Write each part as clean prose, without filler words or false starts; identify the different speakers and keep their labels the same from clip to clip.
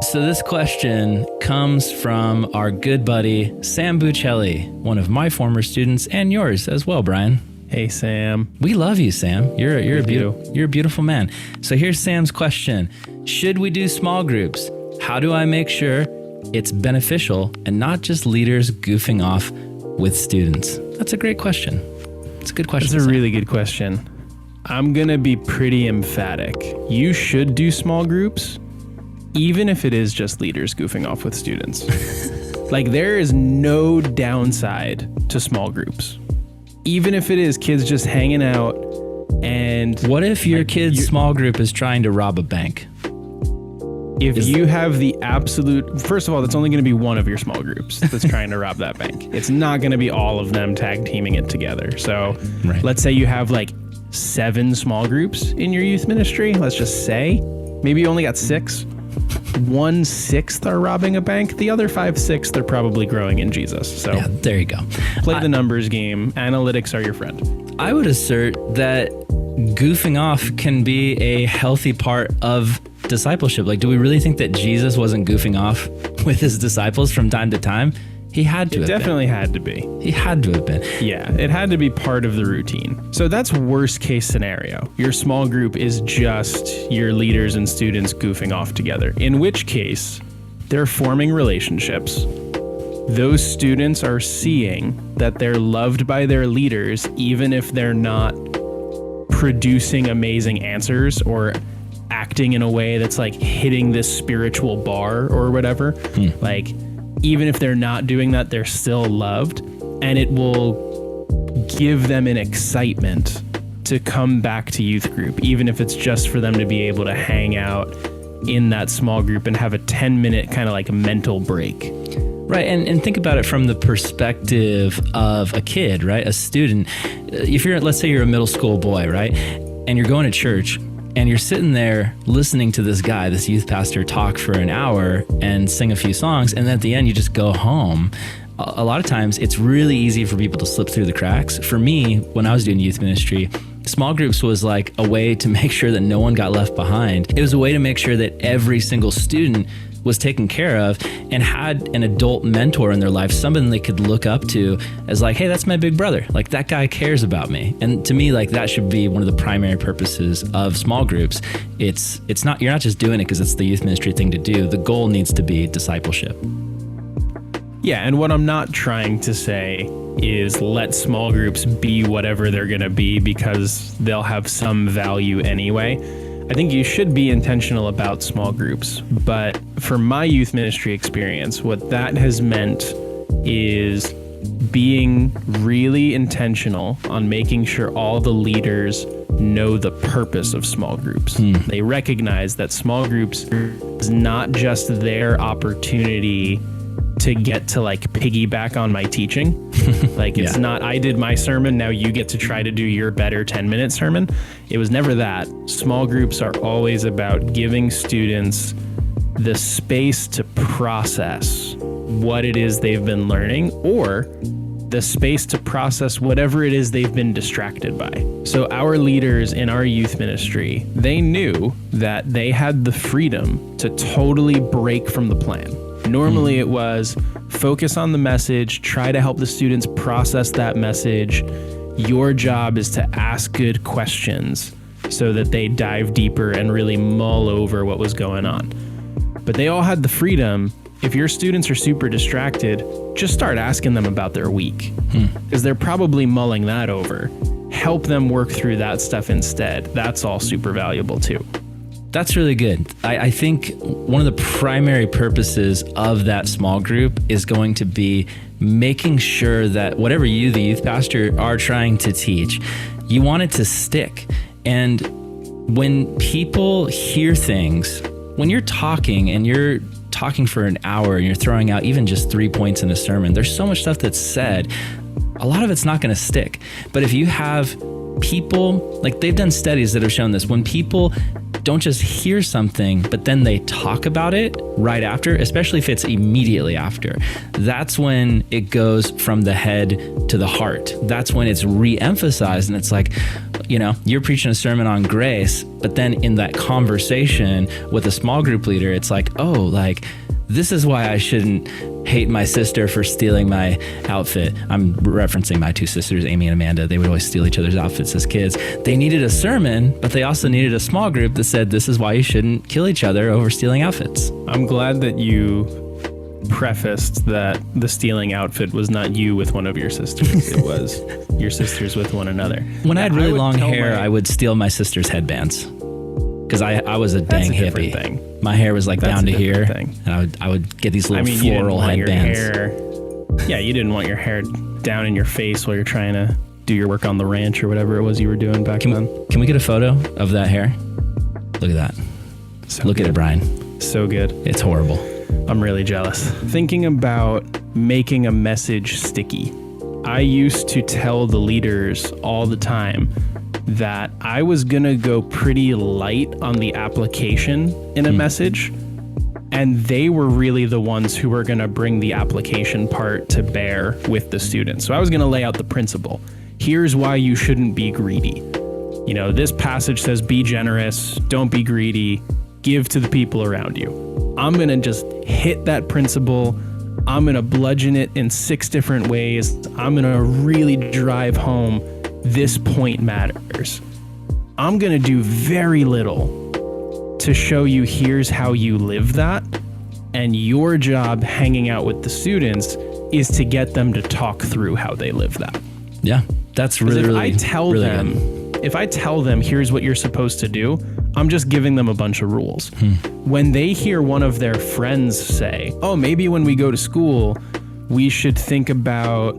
Speaker 1: So this question comes from our good buddy, Sam Buccelli, one of my former students and yours as well, Brian.
Speaker 2: Hey, Sam.
Speaker 1: We love you, Sam. You're a beautiful man. So here's Sam's question. Should we do small groups? How do I make sure it's beneficial and not just leaders goofing off with students? That's a great question. It's a good question.
Speaker 2: That's a really good question. I'm going to be pretty emphatic. You should do small groups, even if it is just leaders goofing off with students. Like, there is no downside to small groups. Even if it is kids just hanging out and...
Speaker 1: What if your kid's small group is trying to rob a bank?
Speaker 2: If you have the absolute... First of all, that's only going to be one of your small groups that's trying to rob that bank. It's not going to be all of them tag teaming it together. So Let's say you have like 7 small groups in your youth ministry. Let's just say. Maybe you only got 6. 1/6 are robbing a bank. The other 5/6 they're probably growing in Jesus. So
Speaker 1: yeah, there you go.
Speaker 2: Play the numbers game. Analytics are your friend.
Speaker 1: I would assert that goofing off can be a healthy part of discipleship. Like, do we really think that Jesus wasn't goofing off with his disciples from time to time? He had to have been. It
Speaker 2: definitely had to be.
Speaker 1: He had to have been.
Speaker 2: Yeah, it had to be part of the routine. So that's worst case scenario. Your small group is just your leaders and students goofing off together, in which case they're forming relationships. Those students are seeing that they're loved by their leaders, even if they're not producing amazing answers or acting in a way that's like hitting this spiritual bar or whatever. Like, even if they're not doing that, they're still loved, and it will give them an excitement to come back to youth group, even if it's just for them to be able to hang out in that small group and have a 10-minute kind of like mental break.
Speaker 1: Right, and think about it from the perspective of a kid, right? A student. If let's say you're a middle school boy, right? And you're going to church, and you're sitting there listening to this guy, this youth pastor, talk for an hour and sing a few songs, and then at the end you just go home. A lot of times it's really easy for people to slip through the cracks. For me, when I was doing youth ministry, small groups was like a way to make sure that no one got left behind. It was a way to make sure that every single student was taken care of and had an adult mentor in their life, someone they could look up to as like, hey, that's my big brother. Like, that guy cares about me. And to me, like, that should be one of the primary purposes of small groups. It's not, you're not just doing it because it's the youth ministry thing to do. The goal needs to be discipleship.
Speaker 2: Yeah, and what I'm not trying to say is let small groups be whatever they're going to be because they'll have some value anyway. I think you should be intentional about small groups, but for my youth ministry experience, what that has meant is being really intentional on making sure all the leaders know the purpose of small groups. They recognize that small groups is not just their opportunity to get to like piggyback on my teaching. Like, it's not, I did my sermon, now you get to try to do your better 10-minute sermon. It was never that. Small groups are always about giving students the space to process what it is they've been learning, or the space to process whatever it is they've been distracted by. So our leaders in our youth ministry, they knew that they had the freedom to totally break from the plan. Normally it was focus on the message, try to help the students process that message. Your job is to ask good questions so that they dive deeper and really mull over what was going on. But they all had the freedom. If your students are super distracted, just start asking them about their week, because they're probably mulling that over. Help them work through that stuff instead. That's all super valuable too.
Speaker 1: That's really good. I think one of the primary purposes of that small group is going to be making sure that whatever you, the youth pastor, are trying to teach, you want it to stick. And when people hear things, when you're talking and you're talking for an hour and you're throwing out even just 3 points in a sermon, there's so much stuff that's said. A lot of it's not going to stick. But if you have people, like they've done studies that have shown this, when people don't just hear something, but then they talk about it right after, especially if it's immediately after, that's when it goes from the head to the heart. That's when it's re-emphasized, and it's like, you're preaching a sermon on grace, but then in that conversation with a small group leader, it's like, oh, like, this is why I shouldn't hate my sister for stealing my outfit. I'm referencing my two sisters, Amy and Amanda. They would always steal each other's outfits as kids. They needed a sermon, but they also needed a small group that said, this is why you shouldn't kill each other over stealing outfits.
Speaker 2: I'm glad that you prefaced that the stealing outfit was not you with one of your sisters. It was your sisters with one another.
Speaker 1: When I had really long hair, I would steal my sister's headbands. Because I was a dang hippie.
Speaker 2: Thing.
Speaker 1: My hair was like
Speaker 2: That's
Speaker 1: down to here,
Speaker 2: thing.
Speaker 1: and I would get these little floral headbands.
Speaker 2: You didn't want your hair down in your face while you're trying to do your work on the ranch or whatever it was you were doing back then.
Speaker 1: Can we get a photo of that hair? Look at that. Look at it, Brian.
Speaker 2: So good.
Speaker 1: It's horrible.
Speaker 2: I'm really jealous. Thinking about making a message sticky. I used to tell the leaders all the time that I was going to go pretty light on the application in a message, and they were really the ones who were going to bring the application part to bear with the students. So I was going to lay out the principle. Here's why you shouldn't be greedy. This passage says be generous, don't be greedy, give to the people around you. I'm going to just hit that principle. I'm going to bludgeon it in 6 different ways. I'm going to really drive home this point matters. I'm going to do very little to show you here's how you live that. And your job hanging out with the students is to get them to talk through how they live that.
Speaker 1: Yeah, that's really,
Speaker 2: if
Speaker 1: really,
Speaker 2: I tell
Speaker 1: really
Speaker 2: them,
Speaker 1: good.
Speaker 2: If I tell them here's what you're supposed to do, I'm just giving them a bunch of rules. When they hear one of their friends say, oh, maybe when we go to school, we should think about,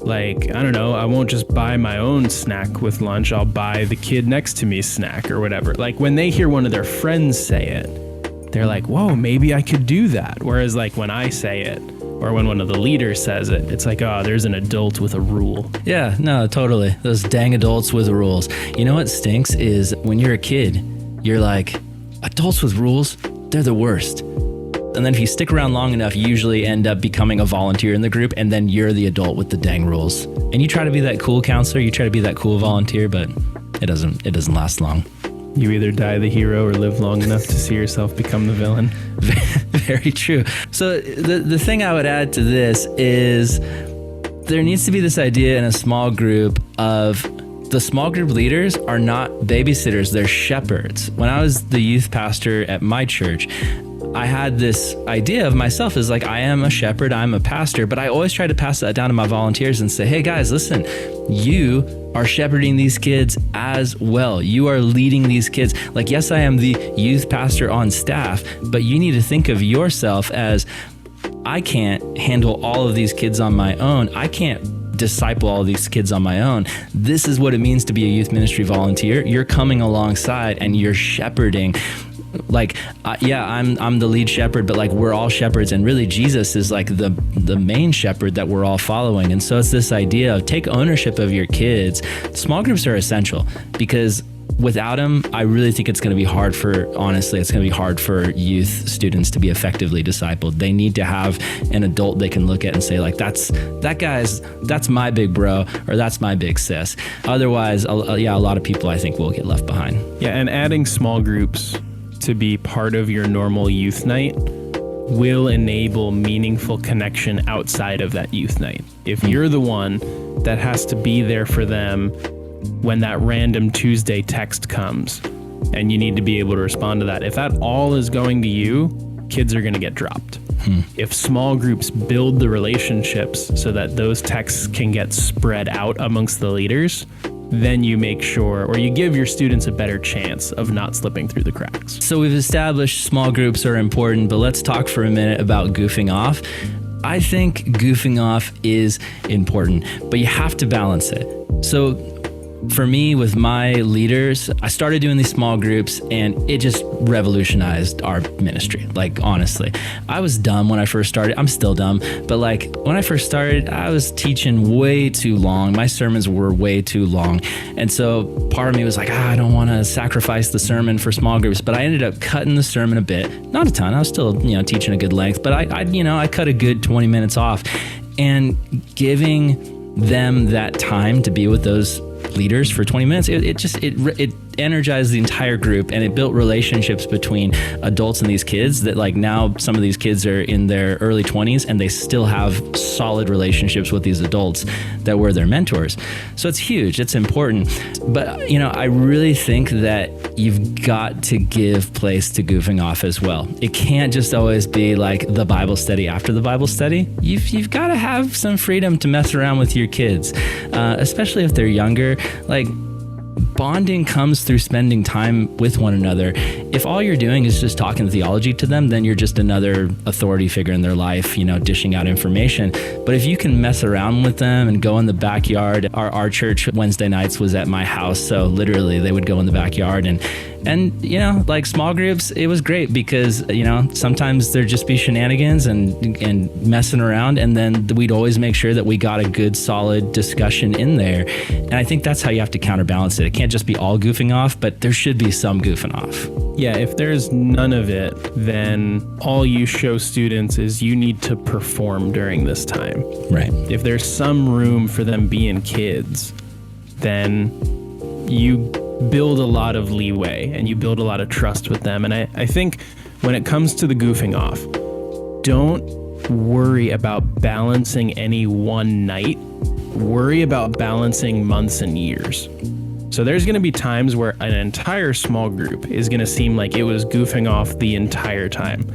Speaker 2: like, I don't know, I won't just buy my own snack with lunch, I'll buy the kid next to me's snack or whatever. Like, when they hear one of their friends say it, they're like, whoa, maybe I could do that. Whereas, like, when I say it, or when one of the leaders says it, it's like, oh, there's an adult with a rule.
Speaker 1: Yeah, no, totally. Those dang adults with rules. You know what stinks is when you're a kid, you're like, adults with rules, they're the worst. And then if you stick around long enough, you usually end up becoming a volunteer in the group, and then you're the adult with the dang rules. And you try to be that cool counselor, you try to be that cool volunteer, but it doesn't last long.
Speaker 2: You either die the hero or live long enough to see yourself become the villain.
Speaker 1: Very true. So the thing I would add to this is there needs to be this idea in a small group of the small group leaders are not babysitters, they're shepherds. When I was the youth pastor at my church, I had this idea of myself as like, I am a shepherd, I'm a pastor, but I always try to pass that down to my volunteers and say, hey guys, listen, you are shepherding these kids as well. You are leading these kids. Like, yes, I am the youth pastor on staff, but you need to think of yourself as, I can't handle all of these kids on my own. I can't disciple all these kids on my own. This is what it means to be a youth ministry volunteer. You're coming alongside and you're shepherding. Like, I'm the lead shepherd, but like, we're all shepherds, and really Jesus is like the main shepherd that we're all following. And so it's this idea of take ownership of your kids. Small groups are essential because without them, I really think it's going to be hard for youth students to be effectively discipled. They need to have an adult they can look at and say, like, that's my big bro, or that's my big sis. Otherwise, a lot of people I think will get left behind.
Speaker 2: Yeah, and adding small groups to be part of your normal youth night will enable meaningful connection outside of that youth night. If you're the one that has to be there for them when that random Tuesday text comes and you need to be able to respond to that, if that all is going to you, kids are going to get dropped. If small groups build the relationships so that those texts can get spread out amongst the leaders, then you make sure, or you give your students a better chance of not slipping through the cracks.
Speaker 1: So we've established small groups are important, but let's talk for a minute about goofing off. I think goofing off is important, but you have to balance it. So for me, with my leaders, I started doing these small groups and it just revolutionized our ministry. Like, honestly, I was dumb when I first started. I'm still dumb, but like when I first started, I was teaching way too long. My sermons were way too long. And so part of me was like, I don't want to sacrifice the sermon for small groups, but I ended up cutting the sermon a bit, not a ton. I was still, teaching a good length, but I cut a good 20 minutes off, and giving them that time to be with those leaders for 20 minutes, it energized the entire group, and it built relationships between adults and these kids that like now some of these kids are in their early 20s and they still have solid relationships with these adults that were their mentors. So it's huge. It's important. But, you know, I really think that you've got to give place to goofing off as well. It can't just always be like the Bible study after the Bible study. You've got to have some freedom to mess around with your kids, especially if they're younger. Like, bonding comes through spending time with one another. If all you're doing is just talking theology to them, then you're just another authority figure in their life, you know, dishing out information. But if you can mess around with them and go in the backyard, our church Wednesday nights was at my house. So literally they would go in the backyard and you know, like small groups, it was great because, you know, sometimes there'd just be shenanigans and messing around. And then we'd always make sure that we got a good, solid discussion in there. And I think that's how you have to counterbalance it. It can't just be all goofing off, but there should be some goofing off.
Speaker 2: Yeah, if there's none of it, then all you show students is you need to perform during this time.
Speaker 1: Right.
Speaker 2: If there's some room for them being kids, then you build a lot of leeway and you build a lot of trust with them. And I think when it comes to the goofing off, don't worry about balancing any one night. Worry about balancing months and years. So there's going to be times where an entire small group is going to seem like it was goofing off the entire time.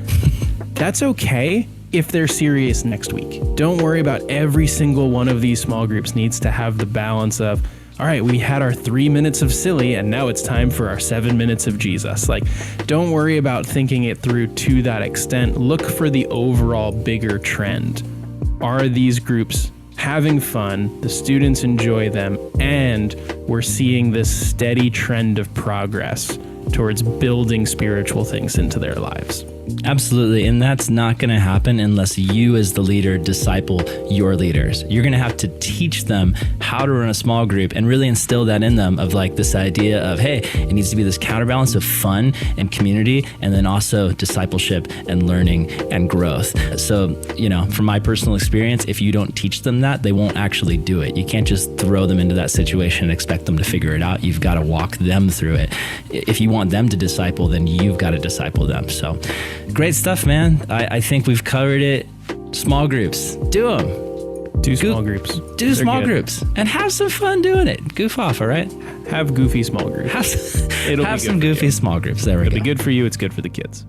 Speaker 2: That's okay if they're serious next week. Don't worry about every single one of these small groups needs to have the balance of, all right, we had our 3 minutes of silly and now it's time for our 7 minutes of Jesus. Like, don't worry about thinking it through to that extent. Look for the overall bigger trend. Are these groups having fun? The students enjoy them, and we're seeing this steady trend of progress towards building spiritual things into their lives.
Speaker 1: Absolutely. And that's not going to happen unless you as the leader disciple your leaders. You're going to have to teach them how to run a small group and really instill that in them of like this idea of, hey, it needs to be this counterbalance of fun and community, and then also discipleship and learning and growth. So, you know, from my personal experience, if you don't teach them that, they won't actually do it. You can't just throw them into that situation and expect them to figure it out. You've got to walk them through it. If you want them to disciple, then you've got to disciple them. So great stuff, man. I think we've covered it. Small groups. Do them.
Speaker 2: Do small groups.
Speaker 1: Do
Speaker 2: They're
Speaker 1: small
Speaker 2: good.
Speaker 1: groups. And have some fun doing it. Goof off, all right?
Speaker 2: Have goofy small groups.
Speaker 1: Have some goofy small groups. There we go.
Speaker 2: It'll be good for you. It's good for the kids.